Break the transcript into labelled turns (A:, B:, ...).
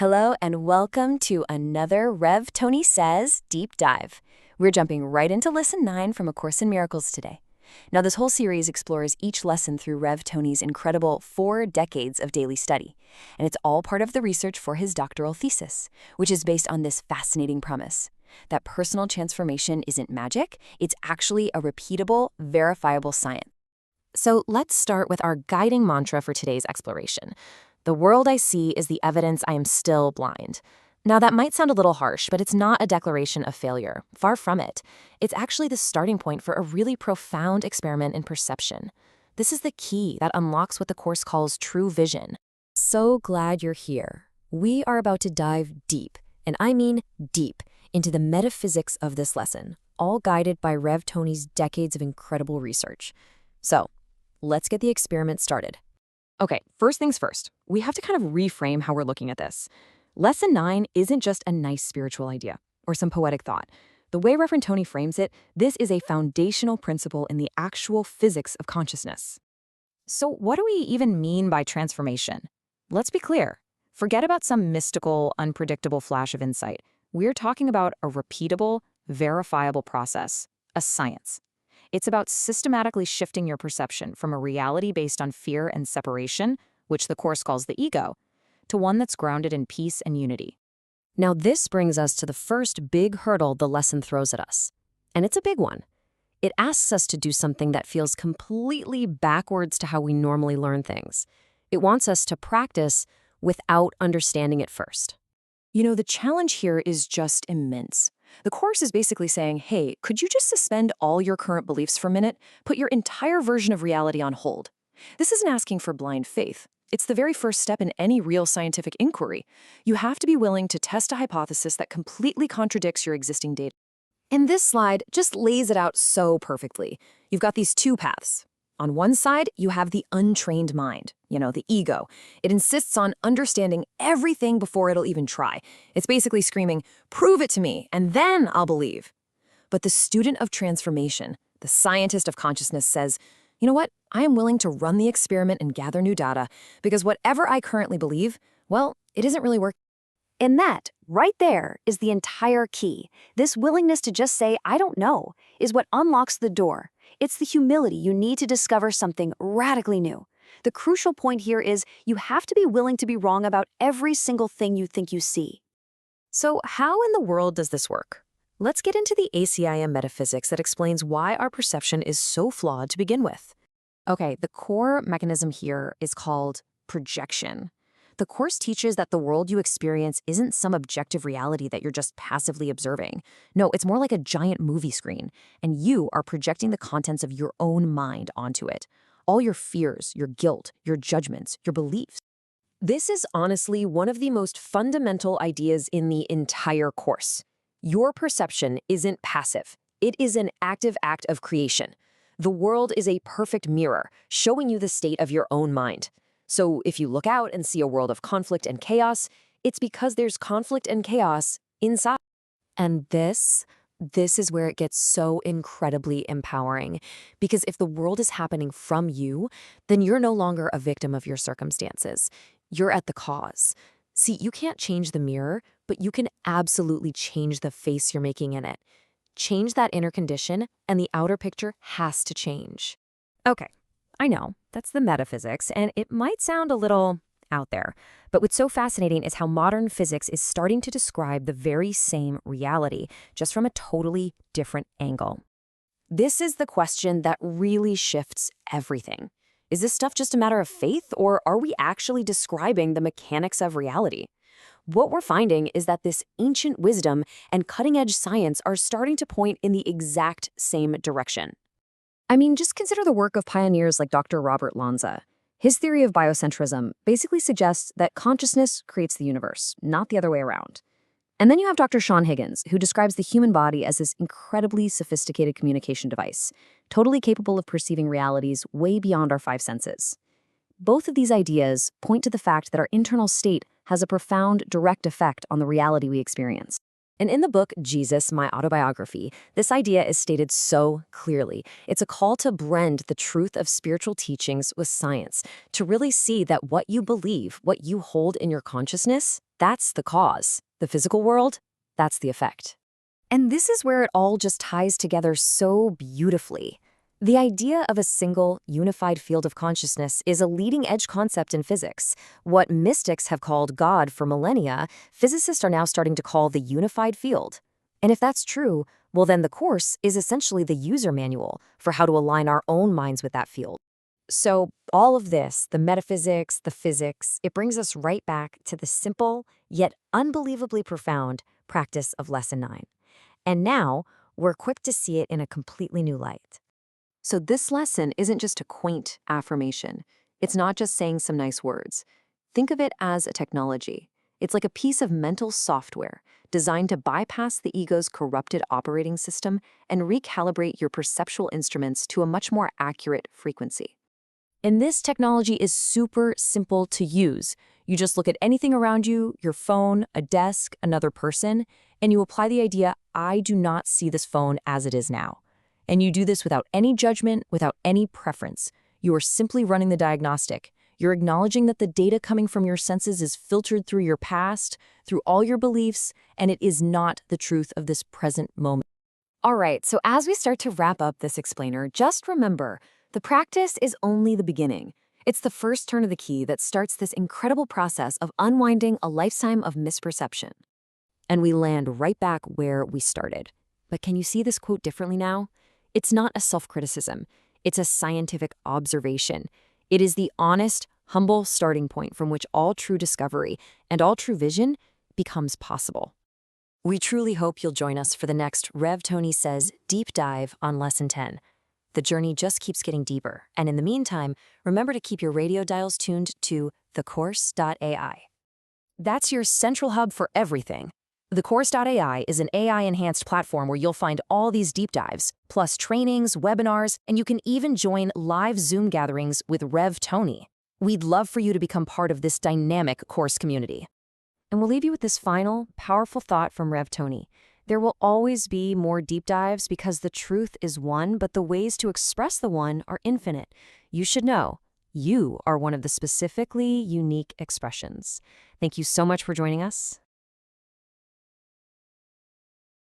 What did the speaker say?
A: Hello and welcome to another Rev Tony Says Deep Dive. We're jumping right into Lesson 9 from A Course in Miracles today. Now, this whole series explores each lesson through Rev Tony's incredible 4 decades of daily study, and it's all part of the research for his doctoral thesis, which is based on this fascinating premise, that personal transformation isn't magic, it's actually a repeatable, verifiable science. So let's start with our guiding mantra for today's exploration. The world I see is the evidence I am still blind. Now, that might sound a little harsh, but it's not a declaration of failure. Far from it. It's actually the starting point for a really profound experiment in perception. This is the key that unlocks what the Course calls true vision. So glad you're here. We are about to dive deep, and I mean deep, into the metaphysics of this lesson, all guided by Rev Tony's decades of incredible research. So, let's get the experiment started. Okay, first things first, we have to kind of reframe how we're looking at this. Lesson 9 isn't just a nice spiritual idea or some poetic thought. The way Reverend Tony frames it, this is a foundational principle in the actual physics of consciousness. So what do we even mean by transformation? Let's be clear. Forget about some mystical, unpredictable flash of insight. We're talking about a repeatable, verifiable process, a science. It's about systematically shifting your perception from a reality based on fear and separation, which the Course calls the ego, to one that's grounded in peace and unity. Now, this brings us to the first big hurdle the lesson throws at us. And it's a big one. It asks us to do something that feels completely backwards to how we normally learn things. It wants us to practice without understanding it first. You know, the challenge here is just immense. The Course is basically saying, hey, could you just suspend all your current beliefs for a minute? Put your entire version of reality on hold. This isn't asking for blind faith. It's the very first step in any real scientific inquiry. You have to be willing to test a hypothesis that completely contradicts your existing data. And this slide just lays it out so perfectly. You've got these two paths. On one side, you have the untrained mind, the ego. It insists on understanding everything before it'll even try. It's basically screaming, prove it to me, and then I'll believe. But the student of transformation, the scientist of consciousness says, you know what? I am willing to run the experiment and gather new data because whatever I currently believe, well, it isn't really working.
B: And that, right there, is the entire key. This willingness to just say, I don't know, is what unlocks the door. It's the humility you need to discover something radically new. The crucial point here is you have to be willing to be wrong about every single thing you think you see.
A: So how in the world does this work? Let's get into the ACIM metaphysics that explains why our perception is so flawed to begin with. Okay, the core mechanism here is called projection. The Course teaches that the world you experience isn't some objective reality that you're just passively observing. No, it's more like a giant movie screen, and you are projecting the contents of your own mind onto it. All your fears, your guilt, your judgments, your beliefs. This is honestly one of the most fundamental ideas in the entire Course. Your perception isn't passive. It is an active act of creation. The world is a perfect mirror, showing you the state of your own mind. So if you look out and see a world of conflict and chaos, it's because there's conflict and chaos inside. And this is where it gets so incredibly empowering. Because if the world is happening from you, then you're no longer a victim of your circumstances. You're at the cause. See, you can't change the mirror, but you can absolutely change the face you're making in it. Change that inner condition, and the outer picture has to change. Okay. I know, that's the metaphysics, and it might sound a little out there. But what's so fascinating is how modern physics is starting to describe the very same reality, just from a totally different angle. This is the question that really shifts everything. Is this stuff just a matter of faith, or are we actually describing the mechanics of reality? What we're finding is that this ancient wisdom and cutting-edge science are starting to point in the exact same direction. I mean, just consider the work of pioneers like Dr. Robert Lanza. His theory of biocentrism basically suggests that consciousness creates the universe, not the other way around. And then you have Dr. Sean Higgins, who describes the human body as this incredibly sophisticated communication device, totally capable of perceiving realities way beyond our 5 senses. Both of these ideas point to the fact that our internal state has a profound, direct effect on the reality we experience. And in the book, Jesus, My Autobiography, this idea is stated so clearly. It's a call to blend the truth of spiritual teachings with science, to really see that what you believe, what you hold in your consciousness,
B: That's the cause. The physical world, that's the effect. And this is where it all just ties together so beautifully. The idea of a single, unified field of consciousness is a leading-edge concept in physics. What mystics have called God for millennia, physicists are now starting to call the unified field. And if that's true, well then the Course is essentially the user manual for how to align our own minds with that field. So all of this, the metaphysics, the physics, it brings us right back to the simple, yet unbelievably profound practice of Lesson 9. And now, we're equipped to see it in a completely new light.
A: So this lesson isn't just a quaint affirmation. It's not just saying some nice words. Think of it as a technology. It's like a piece of mental software designed to bypass the ego's corrupted operating system and recalibrate your perceptual instruments to a much more accurate frequency.
B: And this technology is super simple to use. You just look at anything around you, your phone, a desk, another person, and you apply the idea, I do not see this phone as it is now. And you do this without any judgment, without any preference. You are simply running the diagnostic. You're acknowledging that the data coming from your senses is filtered through your past, through all your beliefs, and it is not the truth of this present moment. All right, so as we start to wrap up this explainer, just remember, the practice is only the beginning. It's the first turn of the key that starts this incredible process of unwinding a lifetime of misperception. And we land right back where we started. But can you see this quote differently now? It's not a self-criticism. It's a scientific observation. It is the honest, humble starting point from which all true discovery and all true vision becomes possible. We truly hope you'll join us for the next Rev Tony Says deep dive on Lesson 10. The journey just keeps getting deeper, and in the meantime, remember to keep your radio dials tuned to thecourse.ai. That's your central hub for everything. Thecourse.ai is an AI-enhanced platform where you'll find all these deep dives, plus trainings, webinars, and you can even join live Zoom gatherings with Rev Tony. We'd love for you to become part of this dynamic course community. And we'll leave you with this final, powerful thought from Rev Tony. There will always be more deep dives because the truth is one, but the ways to express the one are infinite. You should know, you are one of the specifically unique expressions. Thank you so much for joining us.